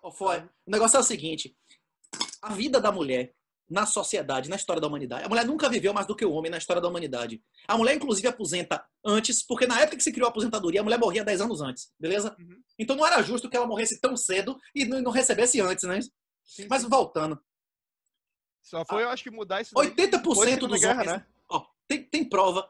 O negócio é o seguinte, a vida da mulher na sociedade, na história da humanidade, a mulher nunca viveu mais do que o homem na história da humanidade. A mulher, inclusive, aposenta antes, porque na época que se criou a aposentadoria, a mulher morria 10 anos antes, beleza? Uhum. Então não era justo que ela morresse tão cedo e não recebesse antes, né? Sim, Mas sim. voltando, Só foi, eu acho que mudar isso daí depois da 80% Segunda dos Guerra, homens, né? ó, tem prova,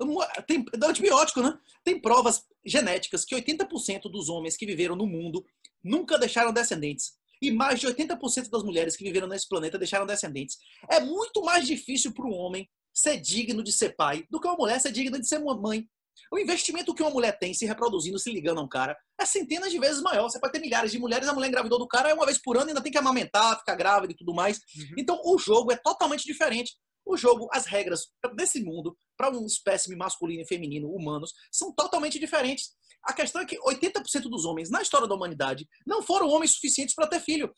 tem do antibiótico, né? Tem provas genéticas que 80% dos homens que viveram no mundo nunca deixaram descendentes. E mais de 80% das mulheres que viveram nesse planeta deixaram descendentes. É muito mais difícil para um homem ser digno de ser pai do que uma mulher ser digna de ser mãe. O investimento que uma mulher tem se reproduzindo, se ligando a um cara, é centenas de vezes maior. Você pode ter milhares de mulheres, a mulher engravidou do cara uma vez por ano, ainda tem que amamentar, ficar grávida e tudo mais. Uhum. Então o jogo é totalmente diferente. O jogo, as regras desse mundo, para um espécime masculino e feminino, humanos, são totalmente diferentes. A questão é que 80% dos homens na história da humanidade não foram homens suficientes para ter filho.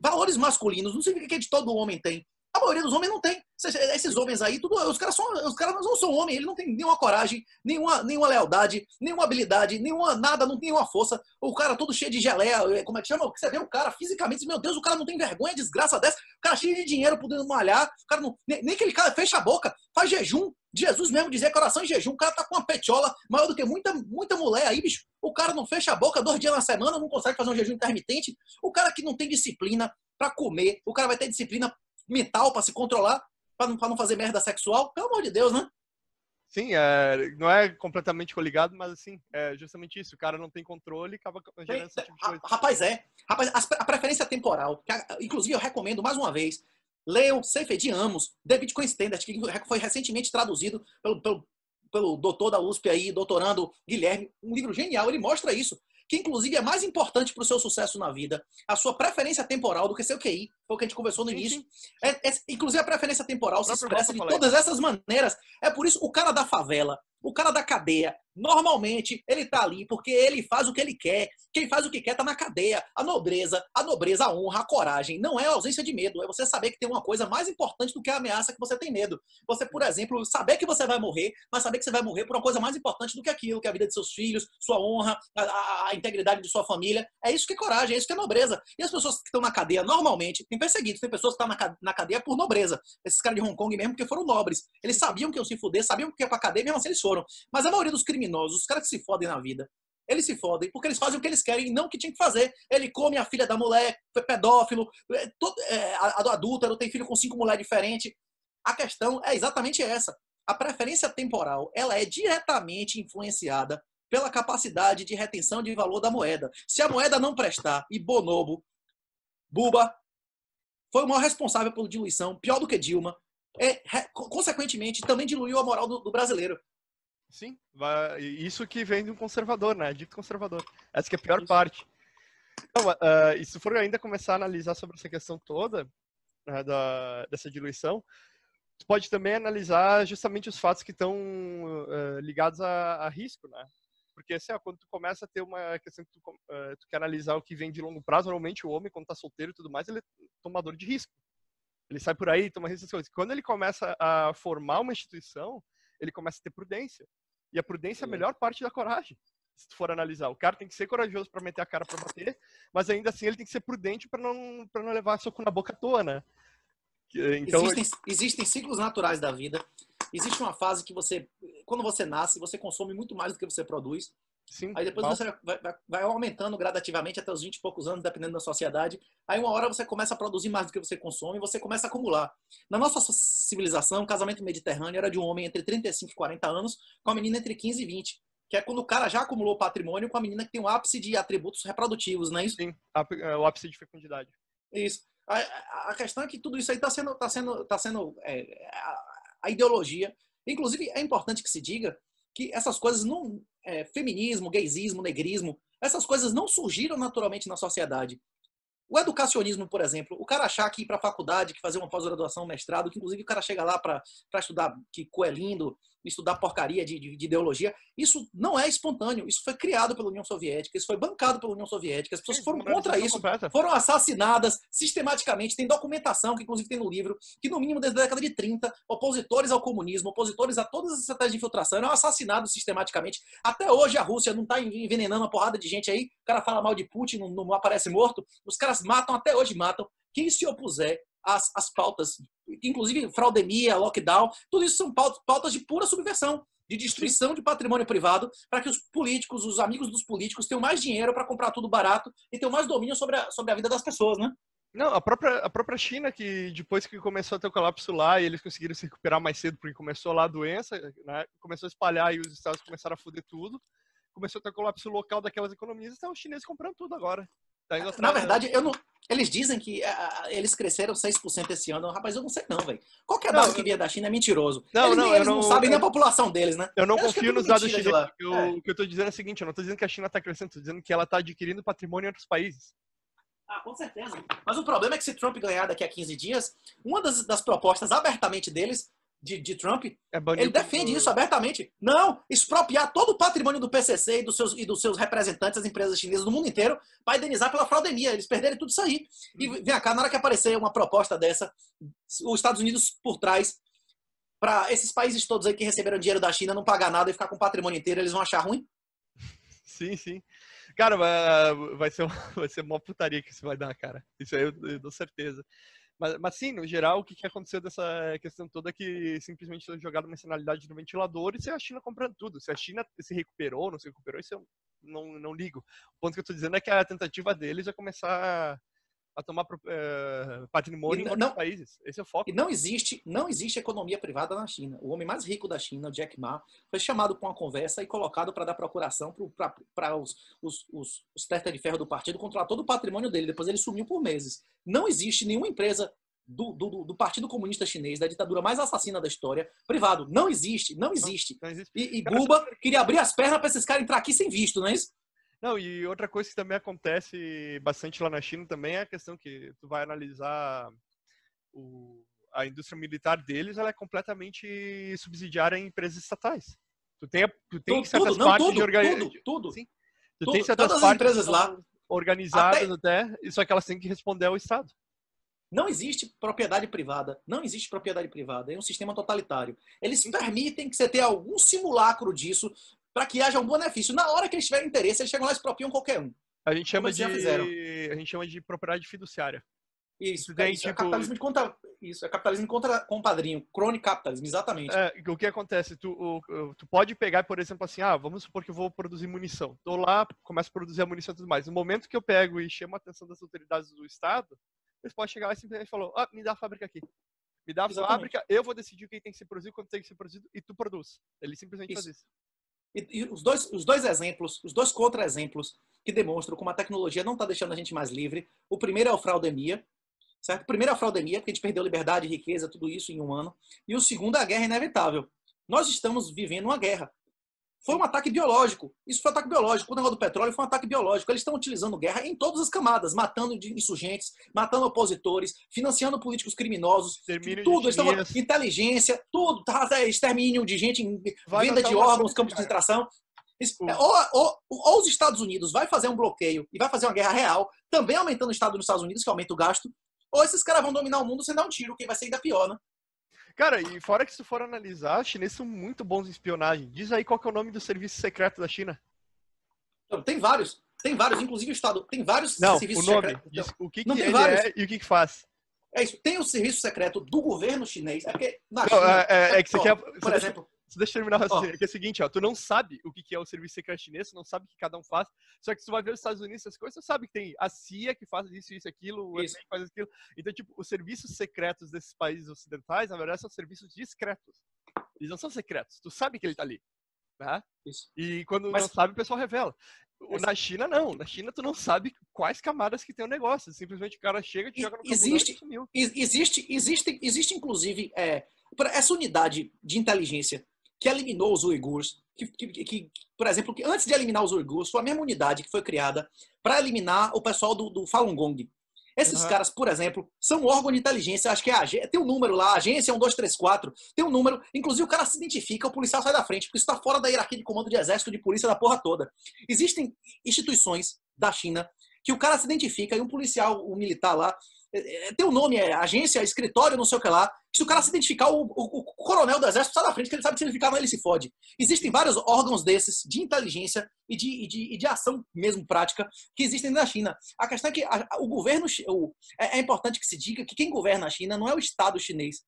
Valores masculinos não significa que todo homem tem. A maioria dos homens não tem. Esses homens aí, os caras não são homens, eles não têm nenhuma coragem, nenhuma lealdade, nenhuma habilidade, nada, não tem nenhuma força. O cara todo cheio de geleia, como é que chama? Você vê o cara fisicamente, meu Deus, o cara não tem vergonha, desgraça dessa. O cara cheio de dinheiro podendo malhar, o cara não, nem aquele cara fecha a boca, faz jejum. Jesus mesmo dizia coração em jejum, o cara tá com uma petiola maior do que muita mulher aí, bicho. O cara não fecha a boca 2 dias na semana, não consegue fazer um jejum intermitente. O cara que não tem disciplina para comer, o cara vai ter disciplina mental para se controlar, para não fazer merda sexual, pelo amor de Deus, né? Sim, não é completamente coligado, mas assim, é justamente isso. O cara não tem controle e acaba gerando esse tipo de coisa. Rapaz, a preferência temporal, inclusive eu recomendo mais uma vez, leiam Sefer de Amos, David Coinstendert, que foi recentemente traduzido pelo doutor da USP aí, doutorando Guilherme, um livro genial, ele mostra isso, que inclusive é mais importante para o seu sucesso na vida, a sua preferência temporal do que seu QI, foi o que a gente conversou no início. Inclusive a preferência temporal se expressa de todas essas maneiras. É por isso o cara da favela, o cara da cadeia, normalmente ele tá ali porque ele faz o que ele quer. Quem faz o que quer tá na cadeia. A nobreza, a honra, a coragem não é a ausência de medo, é você saber que tem uma coisa mais importante do que a ameaça que você tem medo. Você, por exemplo, saber que você vai morrer, mas saber que você vai morrer por uma coisa mais importante do que aquilo, que é a vida de seus filhos, sua honra, a integridade de sua família. É isso que é coragem, é isso que é nobreza. E as pessoas que estão na cadeia normalmente, tem perseguidos, tem pessoas que estão na cadeia por nobreza. Esses caras de Hong Kong mesmo, porque foram nobres. Eles sabiam que iam se fuder, sabiam que ia pra cadeia, mesmo assim eles foram. Mas a maioria dos criminosos, os caras que se fodem na vida, eles se fodem porque eles fazem o que eles querem e não o que tinha que fazer. Ele come a filha da mulher, é pedófilo, adúltero, tem filho com 5 mulheres diferentes. A questão é exatamente essa. A preferência temporal, ela é diretamente influenciada pela capacidade de retenção de valor da moeda. Se a moeda não prestar e Bonobo, Buba, foi o maior responsável pela diluição, pior do que Dilma, consequentemente também diluiu a moral do brasileiro. Sim, isso que vem de um conservador, né? Dito conservador. Essa que é a pior parte. Então, e se for ainda começar a analisar sobre essa questão toda, né, dessa diluição, tu pode também analisar justamente os fatos que estão ligados a risco, né? Porque assim, quando tu começa a ter uma questão que tu quer analisar o que vem de longo prazo, normalmente o homem, quando tá solteiro e tudo mais, ele é tomador de risco. Ele sai por aí, toma risco das coisas. Quando ele começa a formar uma instituição, ele começa a ter prudência. E a prudência é a melhor parte da coragem, se tu for analisar. O cara tem que ser corajoso para meter a cara para bater, mas ainda assim ele tem que ser prudente para não levar soco na boca à toa, né? Então, existem ciclos naturais da vida. Existe uma fase que quando você nasce, você consome muito mais do que você produz. Sim, aí depois você vai aumentando gradativamente até os 20 e poucos anos, dependendo da sociedade. Aí uma hora você começa a produzir mais do que você consome e você começa a acumular. Na nossa civilização, o casamento mediterrâneo era de um homem entre 35 e 40 anos com a menina entre 15 e 20. Que é quando o cara já acumulou patrimônio com a menina que tem um ápice de atributos reprodutivos, não é isso? Sim, o ápice de fecundidade. Isso. A questão é que tudo isso aí está sendo a ideologia. Inclusive, é importante que se diga que essas coisas não... feminismo, gaysismo, negrismo, essas coisas não surgiram naturalmente na sociedade. O educacionismo, por exemplo, o cara achar que ir para a faculdade, que fazer uma pós-graduação, mestrado, que inclusive o cara chega lá para estudar que cu é lindo, estudar porcaria de ideologia. Isso não é espontâneo. Isso foi criado pela União Soviética, isso foi bancado pela União Soviética. As pessoas foram contra isso, foram assassinadas sistematicamente. Tem documentação, que inclusive tem no livro, que no mínimo desde a década de 30, opositores ao comunismo, opositores a todas as estratégias de infiltração, eram assassinados sistematicamente. Até hoje a Rússia não está envenenando uma porrada de gente aí. O cara fala mal de Putin, não aparece morto. Os caras matam, até hoje matam. Quem se opuser às pautas, inclusive fraudemia, lockdown, tudo isso são pautas de pura subversão, de destruição de patrimônio privado, para que os políticos, os amigos dos políticos, tenham mais dinheiro para comprar tudo barato e tenham mais domínio sobre a vida das pessoas, né? Não, a própria China, que depois que começou a ter o colapso lá, e eles conseguiram se recuperar mais cedo, porque começou lá a doença, né? Começou a espalhar e os estados começaram a foder tudo, começou a ter o colapso local daquelas economias, então os chineses comprando tudo agora. Tá indo atrás, na verdade, eles dizem que eles cresceram 6% esse ano. Rapaz, eu não sei não, velho. Qualquer dado que vier da China é mentiroso. Eles não sabem nem a população deles, né? Eu não confio nos dados chineses. O que eu tô dizendo é o seguinte, eu não tô dizendo que a China tá crescendo, tô dizendo que ela tá adquirindo patrimônio em outros países. Ah, com certeza. Mas o problema é que se Trump ganhar daqui a 15 dias, uma das propostas abertamente deles, de Trump, ele defende isso abertamente. Não, expropriar todo o patrimônio do PCC e dos seus representantes, as empresas chinesas do mundo inteiro, para indenizar pela fraudemia. Eles perderem tudo isso aí. E vem cá, na hora que aparecer uma proposta dessa, os Estados Unidos por trás, para esses países todos aí que receberam dinheiro da China não pagar nada e ficar com o patrimônio inteiro, eles vão achar ruim? Sim, sim. Cara, vai ser uma putaria que isso vai dar, cara. Isso aí eu dou certeza. Mas sim, no geral, o que aconteceu dessa questão toda é que simplesmente foi jogado uma sinalidade no ventilador e se a China comprando tudo. Se a China se recuperou ou não se recuperou, isso eu não ligo. O ponto que eu estou dizendo é que a tentativa deles é começar a tomar patrimônio em outros países. Esse é o foco. E não existe economia privada na China. O homem mais rico da China, Jack Ma, foi chamado para uma conversa e colocado para dar procuração para os testa de ferro do partido controlar todo o patrimônio dele. Depois ele sumiu por meses. Não existe nenhuma empresa do Partido Comunista Chinês, da ditadura mais assassina da história, privado. Não existe. Não existe. E Buba queria abrir as pernas para esses caras entrar aqui sem visto, não é isso? Não, e outra coisa que também acontece bastante lá na China também é a questão que tu vai analisar a indústria militar deles, ela é completamente subsidiária em empresas estatais. Tu tem certas partes de organização. Tudo. Sim. Tu tem certas todas partes as empresas lá organizadas até, só que elas têm que responder ao Estado. Não existe propriedade privada. Não existe propriedade privada. É um sistema totalitário. Eles permitem que você tenha algum simulacro disso para que haja um benefício. Na hora que eles tiverem interesse, eles chegam lá e expropriam qualquer um. A gente chama de propriedade fiduciária. Isso, é capitalismo de conta. Isso, é capitalismo com padrinho. Crony capitalismo, exatamente. O que acontece? Tu pode pegar, por exemplo, assim, vamos supor que eu vou produzir munição. Tô lá, começo a produzir a munição e tudo mais. No momento que eu pego e chamo a atenção das autoridades do Estado, eles podem chegar lá e simplesmente falar, me dá a fábrica aqui. Me dá a fábrica, eu vou decidir o que tem que ser produzido, quando tem que ser produzido, e tu produz. Ele simplesmente faz isso. E os dois exemplos, os dois contra-exemplos que demonstram como a tecnologia não está deixando a gente mais livre. O primeiro é a fraudemia, certo? O primeiro é a fraudemia, porque a gente perdeu liberdade, riqueza, tudo isso em um ano. E o segundo é a guerra inevitável. Nós estamos vivendo uma guerra. Foi um ataque biológico. Isso foi um ataque biológico. O negócio do petróleo foi um ataque biológico. Eles estão utilizando guerra em todas as camadas, matando insurgentes, matando opositores, financiando políticos criminosos, tudo. Inteligência, tudo. Extermínio de gente, venda de órgãos, campos de concentração. Ou os Estados Unidos vai fazer um bloqueio e vai fazer uma guerra real, também aumentando o Estado dos Estados Unidos, que aumenta o gasto, ou esses caras vão dominar o mundo sem dar um tiro, que vai ser ainda pior, né? Cara, e fora que se tu for analisar, os chineses são muito bons em espionagem. Diz aí qual que é o nome do serviço secreto da China. Tem vários, inclusive o Estado. Tem vários serviços secretos. Diz o que ele é e o que faz. É isso. Tem o serviço secreto do governo chinês. É porque na China... É que você quer... Por exemplo... Deixa eu terminar o raciocínio. Que é o seguinte, tu não sabe o que é o serviço secreto chinês, tu não sabe o que cada um faz, só que se tu vai ver os Estados Unidos, essas coisas, tu sabe que tem a CIA que faz isso, aquilo, o FBI que faz aquilo. Então, tipo, os serviços secretos desses países ocidentais, na verdade, são serviços discretos. Eles não são secretos, tu sabe que ele tá ali. Né? Isso. E quando não sabe, o pessoal revela. Na China, não. Na China, tu não sabe quais camadas que tem o negócio. Simplesmente o cara chega, te joga no camburão e sumiu. Existe, inclusive, essa unidade de inteligência que eliminou os uigures, que, por exemplo, que antes de eliminar os uigures, foi a mesma unidade que foi criada para eliminar o pessoal do Falun Gong. Esses caras, por exemplo, são um órgão de inteligência, acho que tem um número lá, agência 1234, tem um número, inclusive o cara se identifica, o policial sai da frente, porque isso está fora da hierarquia de comando de exército, de polícia, da porra toda. Existem instituições da China que o cara se identifica, e um policial, um militar lá, tem um nome, agência, escritório, não sei o que lá, que se o cara se identificar, o coronel do exército sai da frente, que ele sabe que se ele ficar, ele se fode. Existem vários órgãos desses, de inteligência e de ação mesmo prática, que existem na China. A questão é que o governo, é importante que se diga que quem governa a China não é o Estado chinês,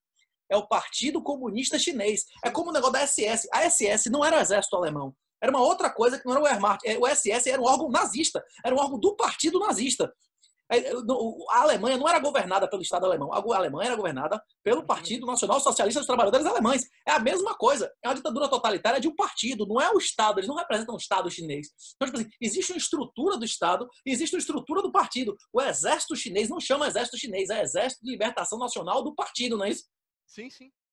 é o Partido Comunista Chinês. É como o negócio da SS. A SS não era o exército alemão. Era uma outra coisa que não era o Wehrmacht. O SS era um órgão nazista. Era um órgão do partido nazista. A Alemanha não era governada pelo Estado alemão. A Alemanha era governada pelo Partido Nacional Socialista dos Trabalhadores Alemães. É a mesma coisa. É uma ditadura totalitária de um partido. Não é o Estado. Eles não representam o Estado chinês. Então, tipo assim, existe uma estrutura do Estado e existe uma estrutura do partido. O exército chinês não chama exército chinês. É Exército de Libertação Nacional do partido, não é isso? Sim, sim.